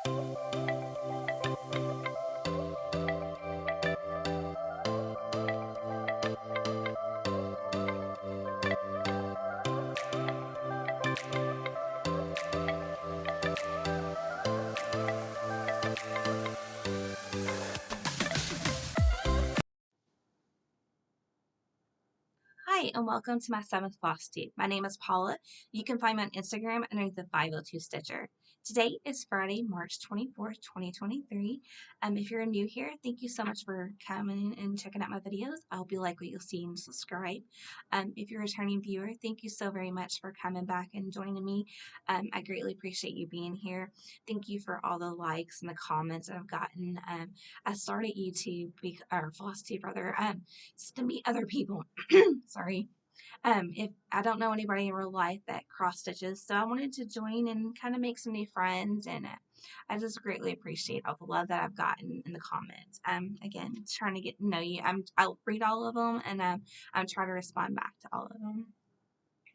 Hi, and welcome to my 7th Flosstube. My name is Paula. You can find me on Instagram under the 502 Stitcher. Today is Friday, March 24th, 2023. If you're new here, thank you so much for coming and checking out my videos. I hope you like what you'll see and subscribe. If you're a returning viewer, thank you so very much for coming back and joining me. I greatly appreciate you being here. Thank you for all the likes and the comments that I've gotten. I started YouTube, or Flosstube rather, to meet other people. Sorry. If I don't know anybody in real life that cross stitches, so I wanted to join and kind of make some new friends, and I just greatly appreciate all the love that I've gotten in the comments. Again, trying to get to know you. I'll read all of them, and I'm trying to respond back to all of them.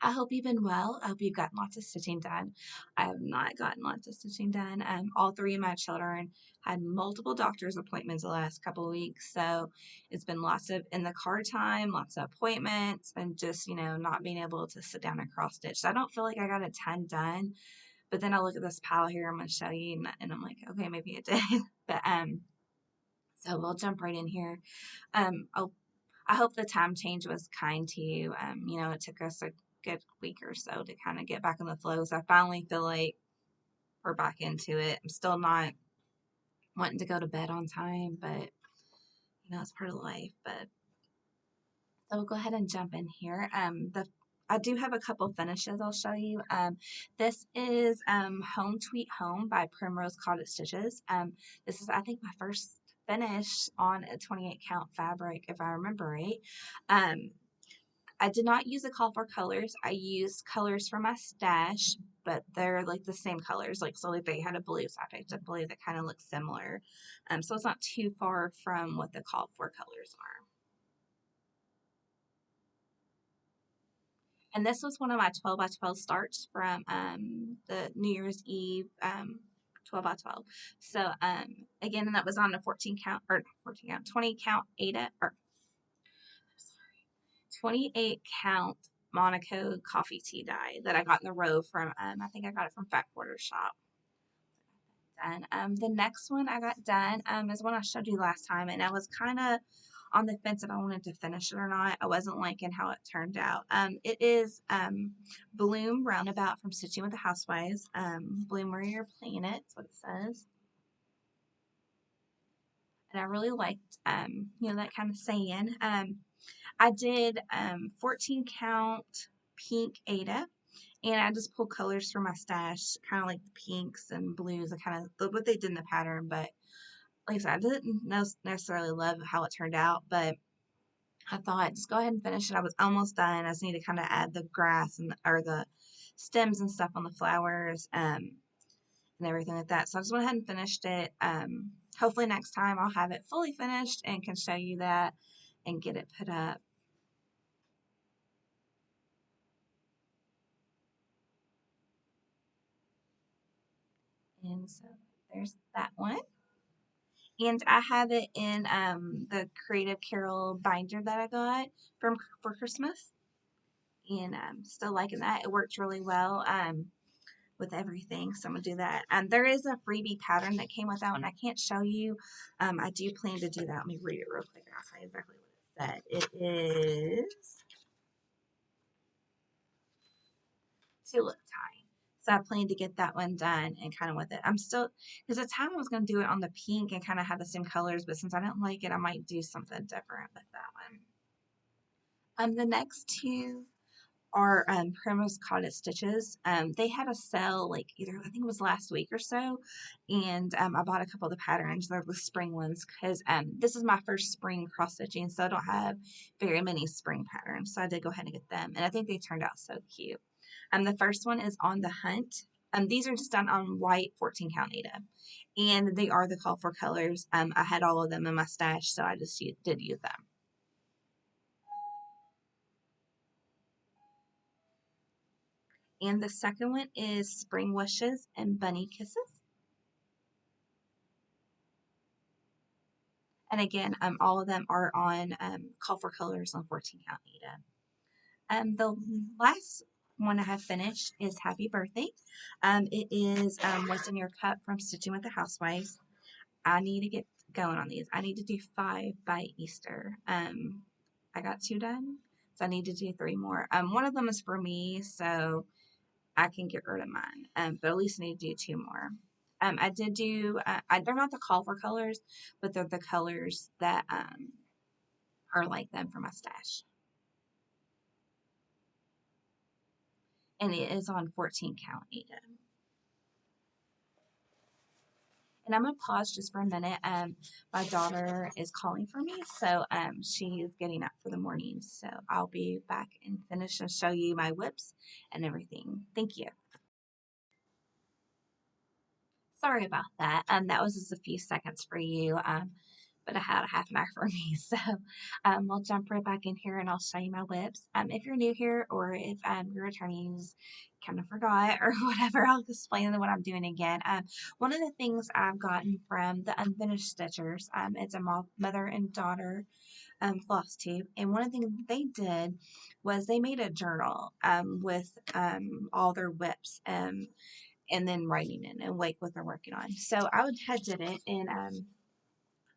I hope you've been well. I hope you've gotten lots of stitching done. I have not gotten lots of stitching done. All 3 of my children had multiple doctor's appointments the last couple of weeks, so it's been lots of in the car time, lots of appointments, and just, not being able to sit down and cross stitch. So I don't feel like I got a ton done, but then I look at this pile here I'm going to show you, and I'm like, okay, maybe it did. But so we'll jump right in here. I hope the time change was kind to you. It took us a good week or so to kind of get back in the flow. So I finally feel like we're back into it. I'm still not wanting to go to bed on time, but it's part of life. But so we'll go ahead and jump in here. I do have a couple finishes I'll show you. This is Home Sweet Home by Primrose Cottage Stitches. This is, I think, my first finish on a 28 count fabric, if I remember right. I did not use a call for colors. I used colors from my stash, but they're like the same colors. So like they had a blue, so I picked a blue that kind of looks similar. So it's not too far from what the call for colors are. And this was one of my 12 by 12 starts from the New Year's Eve 12 by 12. So again, and that was on a 14 count, or 14 count, 20 count Ada, or 28 count Monaco coffee tea dye that I got in the row from, I think I got it from Fat Quarter Shop. Done. The next one I got done is one I showed you last time, and I was kind of on the fence if I wanted to finish it or not. I wasn't liking how it turned out. It is Bloom Roundabout from Stitching with the Housewives. Bloom where you're playing it, that's what it says. And I really liked, that kind of saying. I did 14 count pink Ada, and I just pulled colors from my stash, kind of like the pinks and blues, and kind of what they did in the pattern. But like I said, I didn't necessarily love how it turned out, but I thought just go ahead and finish it. I was almost done. I just need to kind of add the grass or the stems and stuff on the flowers and everything like that. So I just went ahead and finished it. Hopefully next time I'll have it fully finished and can show you that and get it put up. And so there's that one. And I have it in the Creative Carol binder that I got for Christmas. And I'm still liking that. It works really well with everything. So I'm going to do that. There is a freebie pattern that came with that one. I can't show you. I do plan to do that. Let me read it real quick. I'll tell you exactly what it said. It is Tulip Time. So I plan to get that one done and kind of with it. I'm still, because the time I was going to do it on the pink and kind of have the same colors, but since I don't like it, I might do something different with that one. The next two are Primrose Cottage Stitches. They had a sale like either, I think it was last week or so, and I bought a couple of the patterns. They're the spring ones because this is my first spring cross stitching, so I don't have very many spring patterns. So I did go ahead and get them, and I think they turned out so cute. The first one is On the Hunt. These are just done on white 14 count Ada, and they are the call for colors. I had all of them in my stash, so I just did use them. And the second one is Spring Wishes and Bunny Kisses. And again, all of them are on Call for Colors on 14 count needle. The last one I have finished is Happy Birthday. It is What's in Your Cup from Stitching with the Housewives. I need to get going on these. I need to do 5 by Easter. I got 2 done, so I need to do 3 more. One of them is for me, so I can get rid of mine. But at least I need to do 2 more. I did do, they're not the Call for Colors, but they're the colors that are like them for my stash. And it is on 14 count needle. And I'm going to pause just for a minute. My daughter is calling for me, so she's getting up for the morning. So I'll be back and finish and show you my whips and everything. Thank you. Sorry about that. That was just a few seconds for you. But I had a half an hour for me. So we'll jump right back in here and I'll show you my whips. If you're new here or if you're returning, you just kind of forgot or whatever, I'll explain what I'm doing again. One of the things I've gotten from the Unfinished Stitchers, it's a mother and daughter Flosstube. And one of the things they did was they made a journal with all their whips. And then writing in and like what they're working on. So I did it, and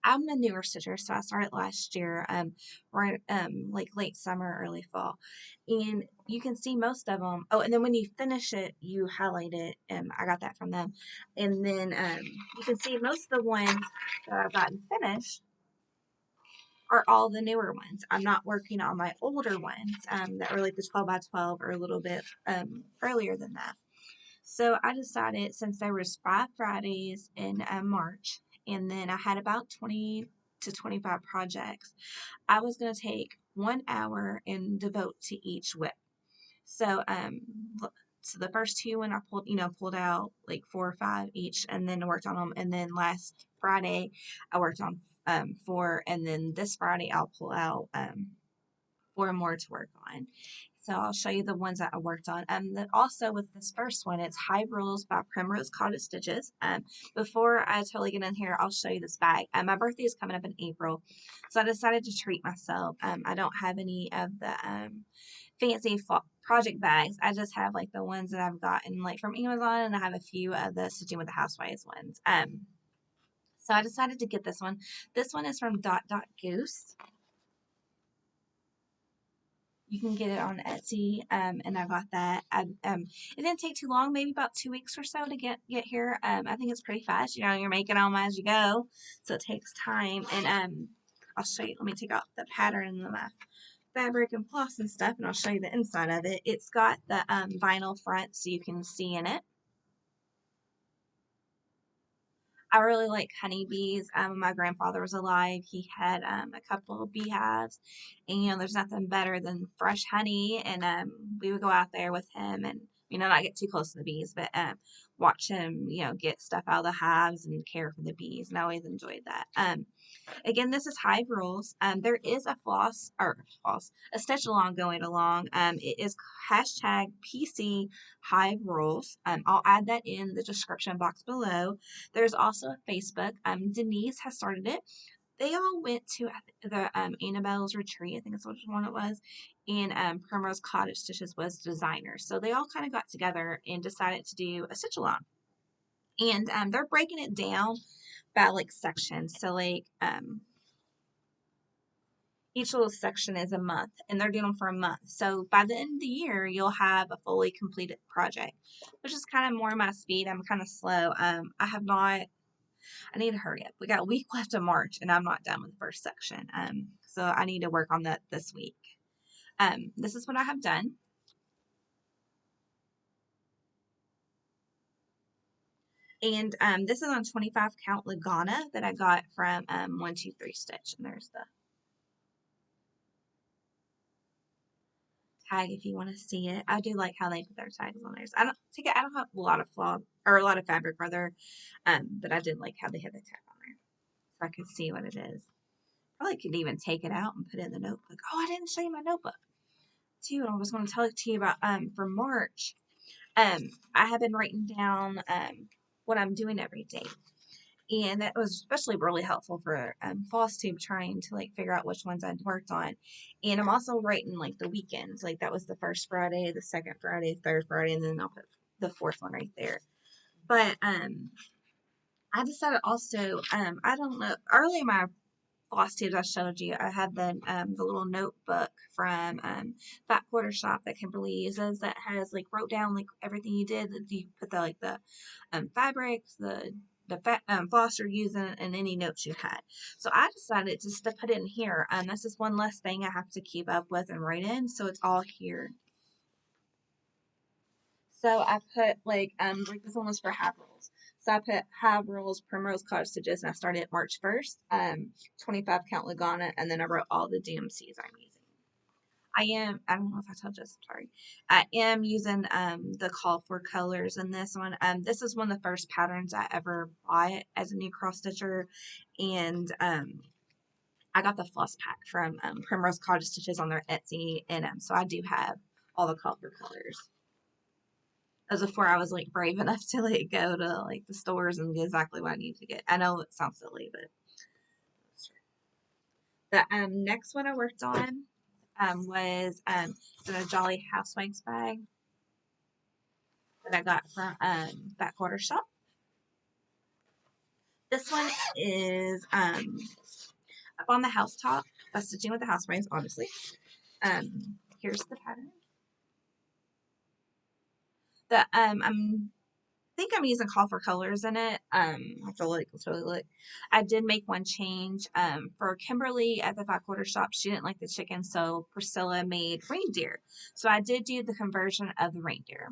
I'm a newer stitcher, so I started last year, right, like late summer, early fall, and you can see most of them. Oh, and then when you finish it, you highlight it, and I got that from them, and then you can see most of the ones that I've gotten finished are all the newer ones. I'm not working on my older ones that were like the 12 by 12 or a little bit earlier than that. So I decided since there was 5 Fridays in March, and then I had about 20 to 25 projects, I was going to take 1 hour and devote to each whip. So so the first 2 when I pulled out like 4 or 5 each, and then worked on them. And then last Friday I worked on 4, and then this Friday I'll pull out 4 more to work on. So I'll show you the ones that I worked on. Also with this first one, it's Hive by Primrose Cottage Stitches. Before I totally get in here, I'll show you this bag. My birthday is coming up in April, so I decided to treat myself. I don't have any of the fancy project bags. I just have like the ones that I've gotten like from Amazon, and I have a few of the Stitching with the Housewives ones. So I decided to get this one. This one is from Goose. You can get it on Etsy, and I got that. It didn't take too long, maybe about 2 weeks or so to get here. I think it's pretty fast. You're making them as you go, so it takes time. And I'll show you. Let me take out the pattern and the fabric and floss and stuff, and I'll show you the inside of it. It's got the vinyl front, so you can see in it. I really like honeybees. When my grandfather was alive, he had a couple of beehives, and there's nothing better than fresh honey. And we would go out there with him, and not get too close to the bees, but watch him, get stuff out of the hives and care for the bees. And I always enjoyed that. Again, this is Hive Rules. There is a a stitch along going along. It is hashtag PC Hive Rules. I'll add that in the description box below. There's also a Facebook. Denise has started it. They all went to the Annabelle's retreat. I think that's which one it was. And Primrose Cottage Stitches was designer. So they all kind of got together and decided to do a stitch along. And they're breaking it down by like sections. So like each little section is a month, and they're doing them for a month. So by the end of the year, you'll have a fully completed project, which is kind of more my speed. I'm kind of slow. I need to hurry up. We got a week left of March, and I'm not done with the first section. So I need to work on that this week. This is what I have done. And this is on 25 count Lagana that I got from 123 Stitch. And there's the tag if you want to see it. I do like how they put their tags on theirs. I don't have a lot of a lot of fabric rather, but I did like how they had the tag on there, so I could see what it is. Probably could even take it out and put it in the notebook. Oh, I didn't show you my notebook too. I was going to tell it to you about for March. I have been writing down what I'm doing every day. And that was especially really helpful for Flosstube trying to like figure out which ones I'd worked on. And I'm also writing like the weekends, like that was the first Friday, the second Friday, third Friday, and then I'll put the fourth one right there. But I decided also, I don't know, early in my floss tubes I showed you, I had the little notebook from Fat Quarter Shop that Kimberly uses that has like wrote down like everything you did. You put the like the fabrics, the fat, floss you're using, and any notes you had. So I decided just to put it in here. That's just one less thing I have to keep up with and write in, so it's all here. So I put like this one was for Hive rolls. So I put Hive rolls, Primrose, Cottage stitches, and I started at March 1st, 25 count Lagana, and then I wrote all the DMCs I'm using. I don't know if I told you this, I'm sorry. I am using the call for colors in this one. This is one of the first patterns I ever bought as a new cross stitcher, and I got the floss pack from Primrose Cottage Stitches on their Etsy, and so I do have all the call for colors. As before I was like brave enough to like go to like the stores and get exactly what I need to get. I know it sounds silly, but the next one I worked on was in a Jolly Housewives bag that I got from Fat Quarter Shop. This one is up on the housetop by Stitching with the Housewives, obviously. Here's the pattern. The think I'm using call for colors in it. I feel like let's really look. I did make one change. For Kimberly at the Fat Quarter Shop, she didn't like the chicken, so Priscilla made reindeer. So I did do the conversion of the reindeer.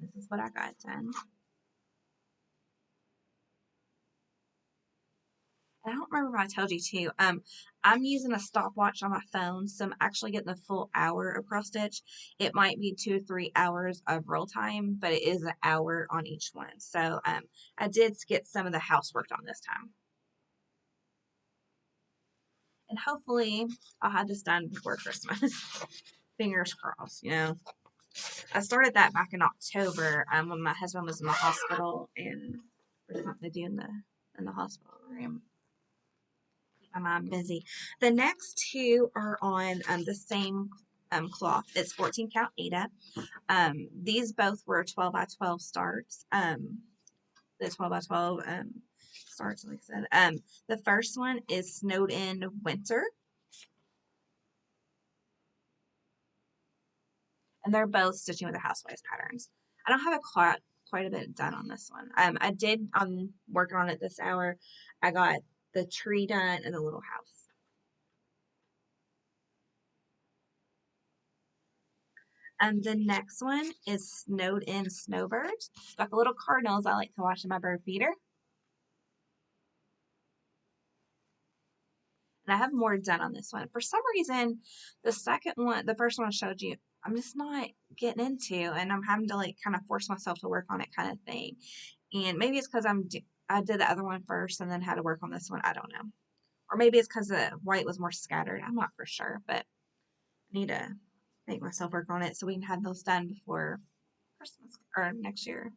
This is what I got done. I don't remember if I told you too. I'm using a stopwatch on my phone, so I'm actually getting the full hour of cross stitch. It might be 2 or 3 hours of roll time, but it is an hour on each one. So I did get some of the housework on this time. And hopefully I'll have this done before Christmas. Fingers crossed, you know. I started that back in October when my husband was in the hospital and there's something to do in the hospital room. Keep my mind busy. The next two are on the same cloth. It's 14 count Ada. These both were 12 by 12 starts. The 12 by 12 starts, like I said. The first one is Snowed In Winter. And they're both Stitching with the Housewives patterns. I don't have quite a bit done on this one. I did working on it this hour. I got the tree done and the little house. And the next one is Snowed In Snowbirds. Got the little cardinals I like to watch in my bird feeder. And I have more done on this one. For some reason, the first one I showed you, I'm just not getting into, and I'm having to like kind of force myself to work on it kind of thing. And maybe it's because I did the other one first and then had to work on this one. I don't know. Or maybe it's because the white was more scattered. I'm not for sure, but I need to make myself work on it so we can have those done before Christmas or next year.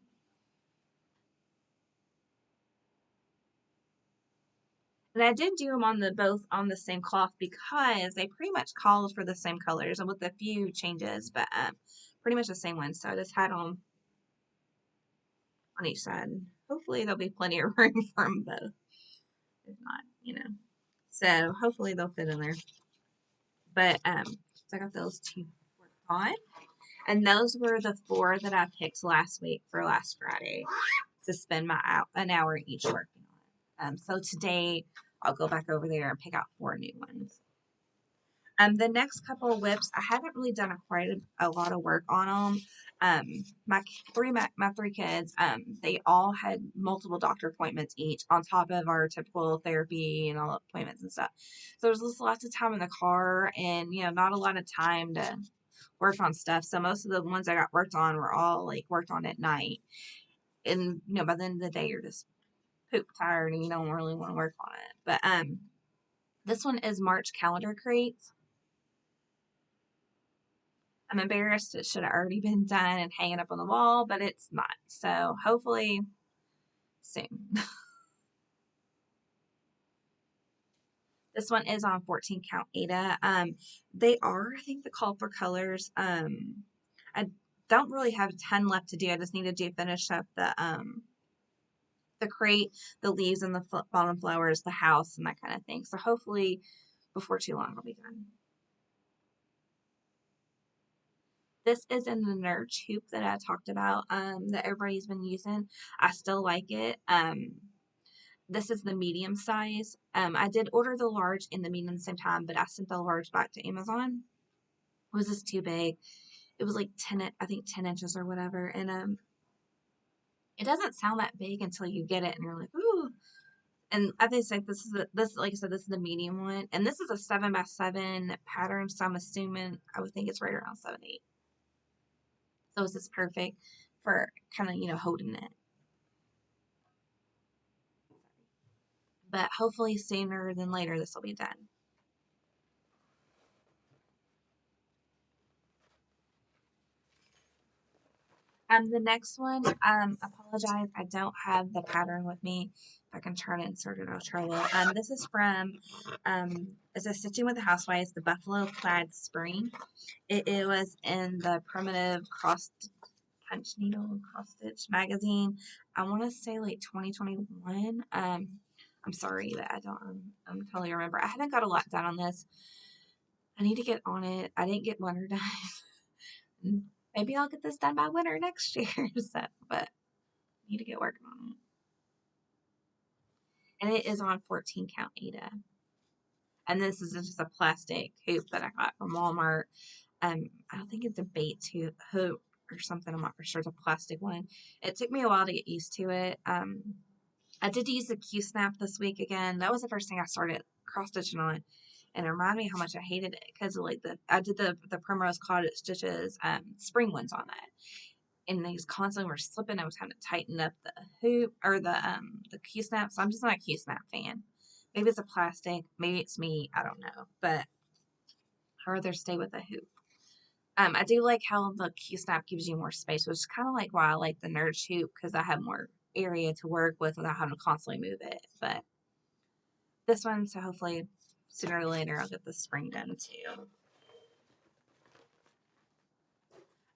And I did do them on both on the same cloth because they pretty much called for the same colors and with a few changes, but pretty much the same ones. So I just had them on each side. Hopefully there'll be plenty of room for them both. If not, you know. So hopefully they'll fit in there. But so I got those two worked on. And those were the 4 that I picked last week for last Friday to spend an hour each working on. So today I'll go back over there and pick out 4 new ones. The next couple of whips, I haven't really done quite a lot of work on them. My 3 kids, they all had multiple doctor appointments each on top of our typical therapy and all appointments and stuff. So there's just lots of time in the car and, you know, not a lot of time to work on stuff. So most of the ones I got worked on were all like worked on at night. And, you know, by the end of the day, you're just poop tired and you don't really want to work on it. But this one is March calendar crates. I'm embarrassed. It should have already been done and hanging up on the wall, but it's not. So hopefully soon. This one is on 14 count Ada. They are, I think, the call for colors. I don't really have a ton left to do. I just need to finish up the crate, the leaves and the bottom flowers, the house, and that kind of thing. So hopefully before too long I'll be done. This is in the nerd hoop that I talked about, that everybody's been using. I still like it. This is the medium size. I did order the large in the medium at the same time, but I sent the large back to Amazon. It was just too big. It was like 10 inches or whatever. And it doesn't sound that big until you get it and you're like, ooh. And I think like like I said, this is the medium one. And this is a 7x7 pattern, so I'm assuming I would think it's right around 7/8. So it's just perfect for kind of, holding it. But hopefully sooner than later this will be done. The next one, apologize, I don't have the pattern with me. If I can try to insert it, I'll try to. This is from, it's a Stitching with the Housewives, the Buffalo Plaid Spring. It was in the Primitive Cross Punch Needle Cross Stitch magazine. I want to say like 2021. I'm sorry that I'm totally remember. I haven't got a lot done on this. I need to get on it. I didn't get winter done. Maybe I'll get this done by winter next year. So, but I need to get working on it. And it is on 14 count Ada. And this is just a plastic hoop that I got from Walmart. I don't think it's a bait hoop or something. I'm not for sure. It's a plastic one. It took me a while to get used to it. I did use the Q-snap this week again. That was the first thing I started cross stitching on, and it reminded me how much I hated it because like I did the Primrose Cottage stitches, spring ones on that, and these constantly were slipping. I was having to tighten up the hoop or the Q-snap. So I'm just not a Q-snap fan. Maybe it's a plastic. Maybe it's me. I don't know, but I'd rather stay with the hoop. I do like how the Q-snap gives you more space, which is kind of like why I like the Nerd Hoop because I have more area to work with without having to constantly move it. But this one, so hopefully sooner or later I'll get the spring done too.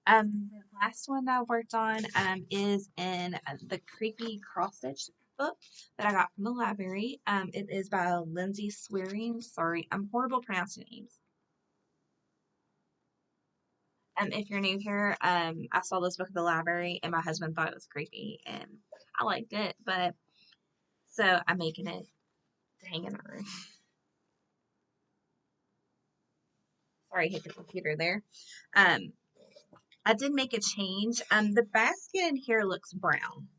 The last one that I worked on is in the Creepy Cross Stitch book that I got from the library. It is by Lindsay Swearing. Sorry, I'm horrible pronouncing names. If you're new here, I saw this book at the library and my husband thought it was creepy and I liked it, but so I'm making it to hang in the room. Sorry, I hit the computer there. I did make a change. The basket in here looks brown.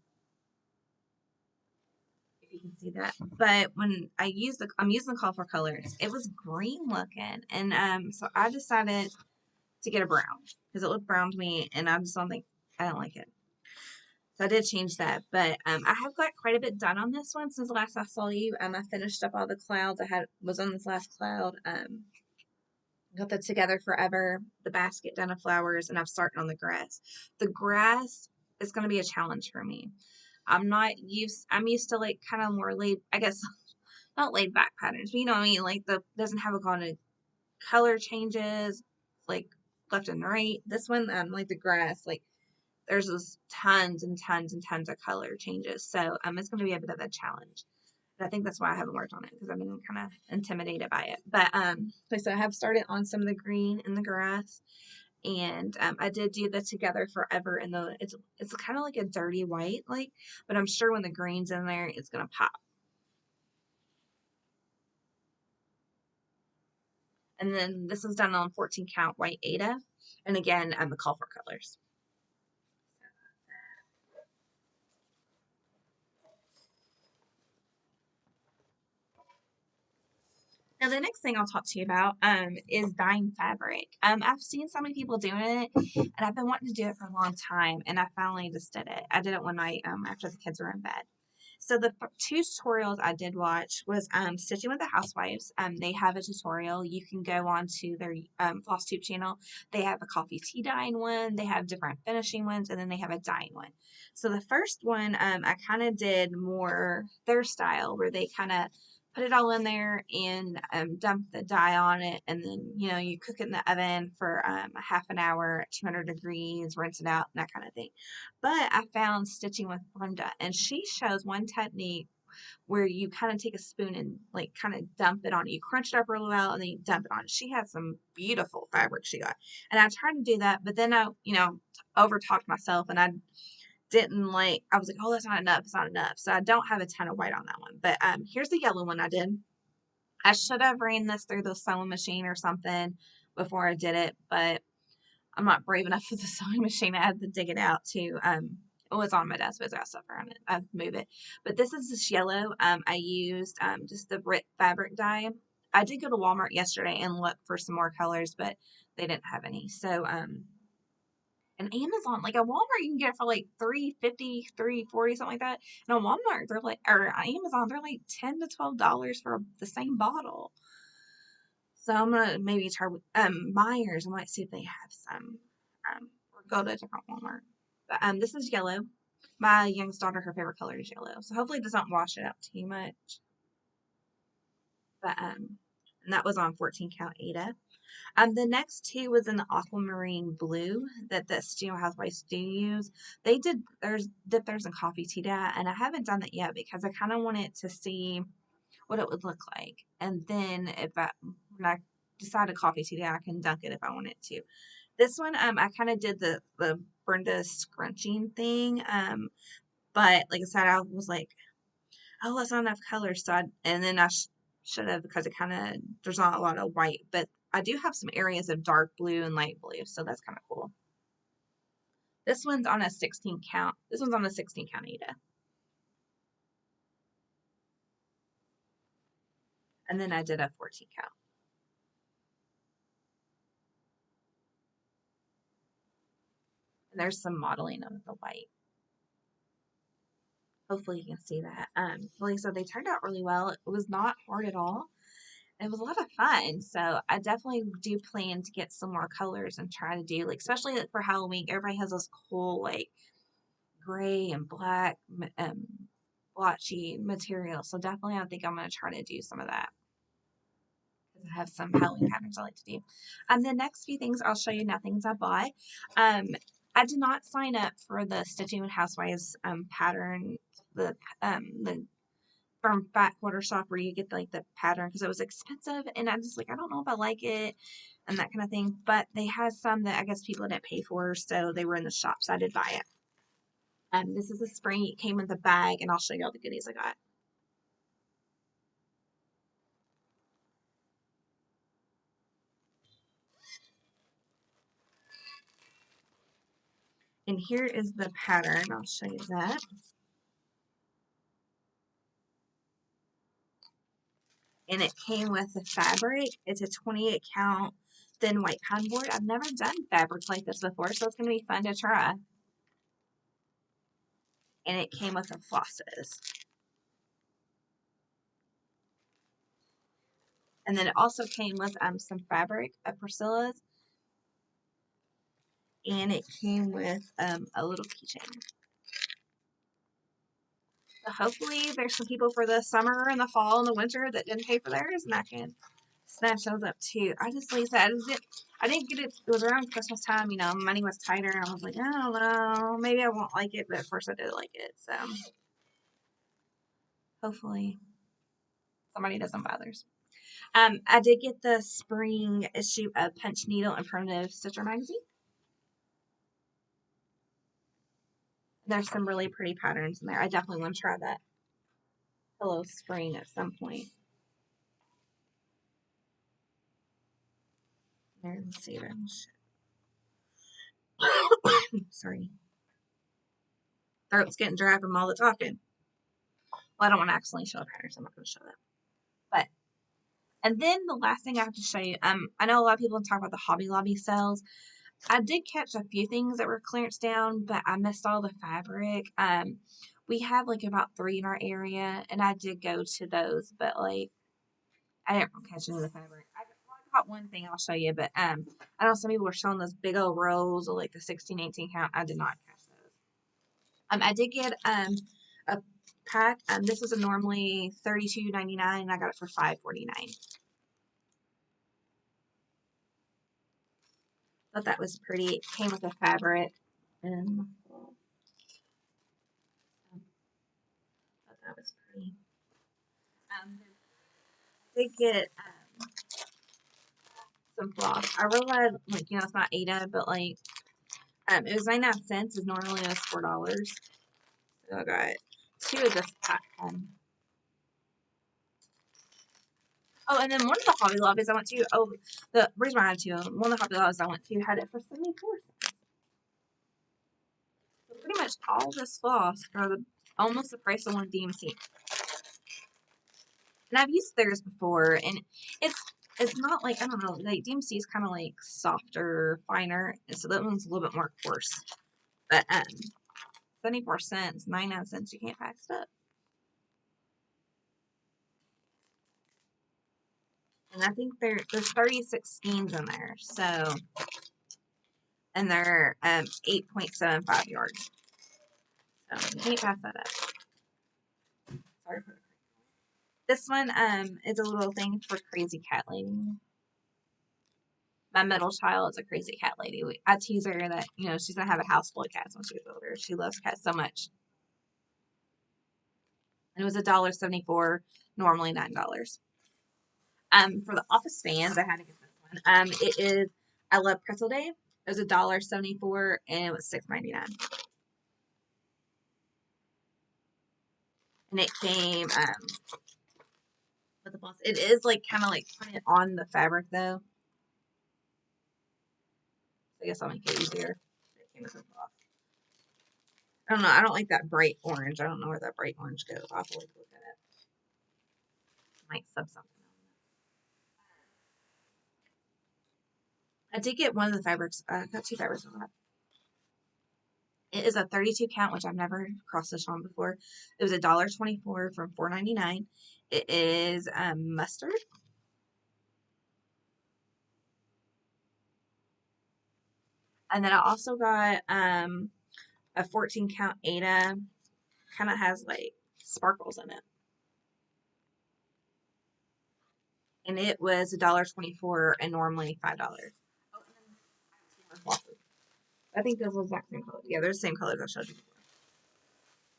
If you can see that. But when I'm using the call for colors, it was green looking. And so I decided to get a brown because it looked brown to me and I just don't like it. So I did change that, but I have got quite a bit done on this one since the last I saw you. I finished up all the clouds. Was on this last cloud. Got that Together Forever, the basket done of flowers, and I'm starting on the grass. The grass is going to be a challenge for me. I'm used to like kind of more laid, I guess, not laid back patterns, but you know what I mean? Like doesn't have a lot of color changes, like left and right. This one, like the grass, like there's just tons and tons and tons of color changes. So it's going to be a bit of a challenge. And I think that's why I haven't worked on it because I've been kind of intimidated by it. But so I have started on some of the green in the grass, and I did do the Together Forever, and it's kind of like a dirty white, like, but I'm sure when the green's in there, it's gonna pop. And then this is done on 14 count white Ada, and again, the call for colors. Now, the next thing I'll talk to you about is dyeing fabric. I've seen so many people doing it, and I've been wanting to do it for a long time, and I finally just did it. I did it one night after the kids were in bed. So the two tutorials I did watch was Stitching with the Housewives. They have a tutorial. You can go on to their Flosstube channel. They have a coffee tea dyeing one. They have different finishing ones, and then they have a dyeing one. So the first one, I kind of did more their style, where they kind of put it all in there and dump the dye on it, and then you cook it in the oven for a half an hour at 200 degrees, rinse it out, and that kind of thing. But I found Stitching with Brenda, and she shows one technique where you kind of take a spoon and like kind of dump it on it. You crunch it up really well and then you dump it on it. She had some beautiful fabric she got. And I tried to do that, but then I, over talked myself and I didn't I was like, oh, that's not enough. It's not enough. So I don't have a ton of white on that one. But here's the yellow one I did. I should have ran this through the sewing machine or something before I did it, but I'm not brave enough for the sewing machine. I had to dig it out too. It was on my desk, but there's stuff around it. I move it. But this is this yellow. I used just the Brit fabric dye. I did go to Walmart yesterday and look for some more colors, but they didn't have any. So and Amazon, like at Walmart, you can get it for like $3.50, $3.40, something like that. And on Walmart, they're like, or on Amazon, they're like $10 to $12 for the same bottle. So I'm gonna maybe try with Myers. I might see if they have some, or go to a different Walmart. But this is yellow. My youngest daughter, her favorite color is yellow. So hopefully it doesn't wash it out too much. But and that was on 14 count Ada. The next two was in the aquamarine blue that the Studio Housewives do use. They dip theirs in coffee tea dye, and I haven't done that yet because I kind of wanted to see what it would look like. And then when I decide to coffee tea dye, I can dunk it if I wanted to. This one, I kind of did the Brenda scrunching thing. But like I said, I was like, oh, that's not enough color. So and then I should have, because it kind of, there's not a lot of white, but I do have some areas of dark blue and light blue. So that's kind of cool. This one's on a 16 count. This one's on a 16 count Ada. And then I did a 14 count. And there's some modeling of the white. Hopefully you can see that. Like I said, they turned out really well. It was not hard at all. It was a lot of fun. So I definitely do plan to get some more colors and try to do, like, especially for Halloween, everybody has those cool, like, gray and black, blotchy material. So definitely I think I'm going to try to do some of that. I have some Halloween patterns I like to do. The next few things I'll show you now things I bought. I did not sign up for the Stitching with Housewives pattern, the from Fat Quarter Shop where you get like the pattern because it was expensive and I just I don't know if I like it and that kind of thing. But they had some that I guess people didn't pay for, so they were in the shop, so I did buy it. This is a spring. It came with a bag, and I'll show you all the goodies I got. And here is the pattern. I'll show you that. And it came with the fabric. It's a 28 count thin white pine board. I've never done fabric like this before, so it's going to be fun to try. And it came with the flosses. And then it also came with some fabric of Priscilla's. And it came with a little keychain. So hopefully there's some people for the summer and the fall and the winter that didn't pay for theirs, and I can snatch those up too. I just, like I said, I didn't get it. It was around Christmas time, money was tighter, and I was like, I don't know, maybe I won't like it, but at first I did like it. So hopefully somebody doesn't buy theirs. I did get the spring issue of Punch Needle and Primitive Stitcher magazine. There's some really pretty patterns in there. I definitely want to try that Hello Spring at some point. There, let's see. Sorry. Throat's getting dry from all the talking. Well, I don't want to accidentally show a pattern, so I'm not going to show that. But, and then the last thing I have to show you, I know a lot of people talk about the Hobby Lobby sales. I did catch a few things that were clearance down, but I missed all the fabric. We have like about 3 in our area, and I did go to those, but like I didn't catch any of the fabric. I caught one thing I'll show you, but I know some people were showing those big old rolls of like the 16, 18 count. I did not catch those. I did get a pack. This was a normally $32.99, and I got it for $5.49. Thought that was pretty. It came with a fabric, and thought that was pretty. I did get some floss. I realized, like, you know, it's not Ada, but like, it was 99 cents. Is normally it was $4. So I got 2 of this pack. Oh, and then one of the Hobby Lobbies I went to. Oh, the reason why I had 2 of them. One of the Hobby Lobbies I went to had it for 74 cents. So pretty much all this floss for almost the price of one DMC. And I've used theirs before, and it's not like, I don't know, like DMC is kind of like softer, finer, and so that one's a little bit more coarse. But 74 cents, 99 cents, you can't pass it up. And I think there's 36 skeins in there, so, and they're 8.75 yards. So you can't pass that up. Sorry for this one is a little thing for Crazy Cat Lady. My middle child is a crazy cat lady. I tease her that, you know, she's going to have a house full of cats when she gets older. She loves cats so much. And it was $1.74, normally $9. For the office fans, I had to get this one. It is I Love Pretzel Day. It was $1.74 and it was $6.99. And it came with the floss. It is like kind of like printed on the fabric though. I guess I'll make it easier. It came with the floss. I don't know. I don't like that bright orange. I don't know where that bright orange goes. I'll have to look at it. Might sub something. I did get one of the fabrics. I got 2 fabrics on that. It is a 32 count, which I've never cross stitched on before. It was $1.24 from $4.99. It is mustard. And then I also got a 14 count Ada. Kind of has like sparkles in it. And it was $1.24 and normally $5. I think those are the exact same color. Yeah, they're the same colors I showed you before.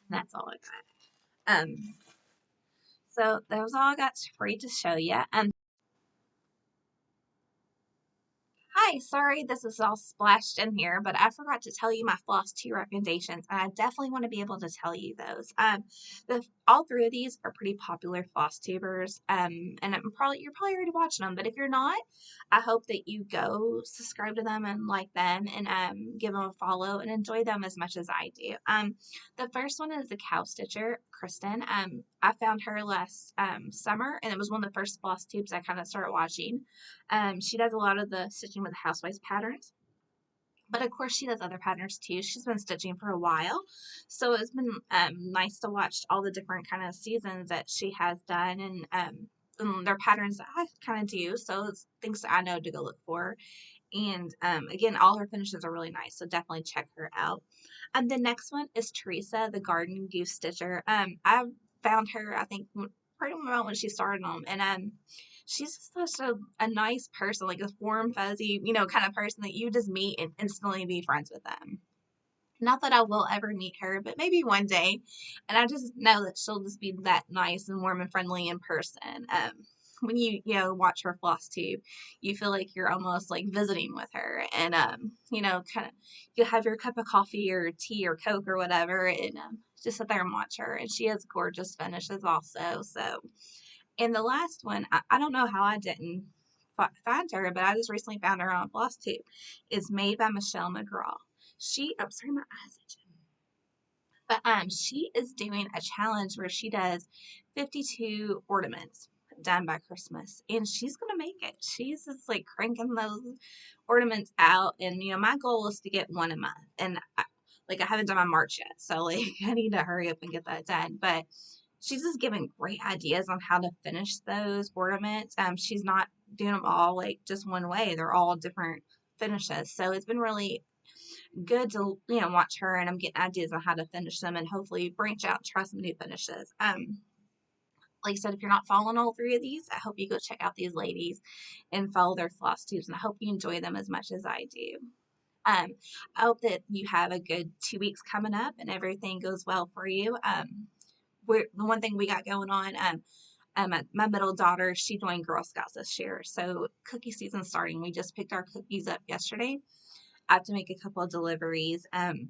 And that's all I got. So that was all I got free to show you. Hi, sorry this is all splashed in here, but I forgot to tell you my floss 2 recommendations, and I definitely want to be able to tell you those. All 3 of these are pretty popular Flosstubers, and you're probably already watching them, but if you're not, I hope that you go subscribe to them and like them, and give them a follow and enjoy them as much as I do. The first one is the Cow Stitcher, Kristen. I found her last summer, and it was one of the first Flosstubes I kind of started watching. She does a lot of the stitching with the Housewives patterns. But of course, she does other patterns too. She's been stitching for a while. So it's been nice to watch all the different kind of seasons that she has done, and their patterns that I kind of do. So it's things that I know to go look for. And again, all her finishes are really nice. So definitely check her out. The next one is Tresea, the Garden Goose Stitcher. I found her, I think, pretty much when she started them. And she's such a nice person, like a warm, fuzzy, you know, kind of person that you just meet and instantly be friends with them. Not that I will ever meet her, but maybe one day. And I just know that she'll just be that nice and warm and friendly in person. When you watch her floss tube, you feel like you're almost like visiting with her, and kind of you have your cup of coffee or tea or Coke or whatever, and just sit there and watch her. And she has gorgeous finishes also. So, and the last one, I don't know how I didn't find her, but I just recently found her on Flosstube. Is made by McGraw. Sorry, my eyes itching. But she is doing a challenge where she does 52 ornaments. done by Christmas, and she's gonna make it. She's just like cranking those ornaments out, and my goal is to get one a month, and I haven't done my March yet, so like I need to hurry up and get that done. But she's just giving great ideas on how to finish those ornaments. She's not doing them all like just one way; they're all different finishes. So it's been really good to watch her, and I'm getting ideas on how to finish them, and hopefully branch out and try some new finishes. Like I said, if you're not following all three of these, I hope you go check out these ladies and follow their floss tubes, and I hope you enjoy them as much as I do. I hope that you have a good 2 weeks coming up and everything goes well for you. The one thing we got going on, my middle daughter, she joined Girl Scouts this year, so cookie season's starting. We just picked our cookies up yesterday. I have to make a couple of deliveries, and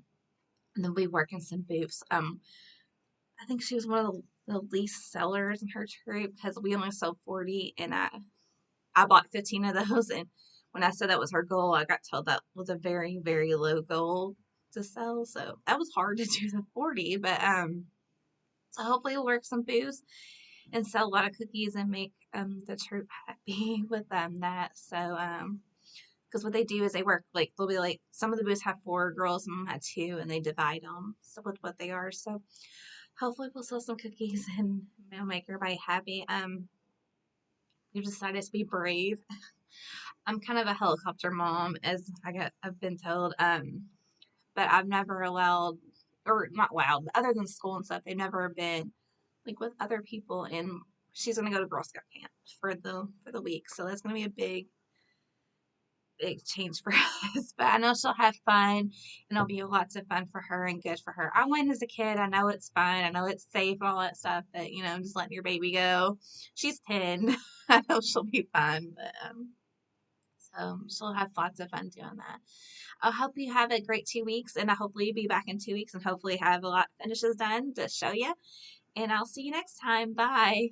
then we work in some booths. I think she was one of the least sellers in her troop because we only sold 40, and I bought 15 of those. And when I said that was her goal, I got told that was a very, very low goal to sell. So that was hard to do the 40, but so hopefully we'll work some booths and sell a lot of cookies and make the troop happy with that. So because what they do is they work like they'll be like some of the booths have 4 girls, some of them have 2, and they divide them so with what they are. So hopefully we'll sell some cookies and make everybody happy. You decided to be brave. I'm kind of a helicopter mom, as I've been told. But I've never allowed, or not allowed, but other than school and stuff, they've never been like with other people. And she's gonna go to Girl Scout camp for the week, so that's gonna be a big change for us. But I know she'll have fun, and it'll be lots of fun for her and good for her. I went as a kid. I know it's fun. I know it's safe and all that stuff. But just letting your baby go. She's 10. I know she'll be fun, but so she'll have lots of fun doing that. I hope you have a great 2 weeks, and I hopefully be back in 2 weeks and hopefully have a lot of finishes done to show you. And I'll see you next time. Bye.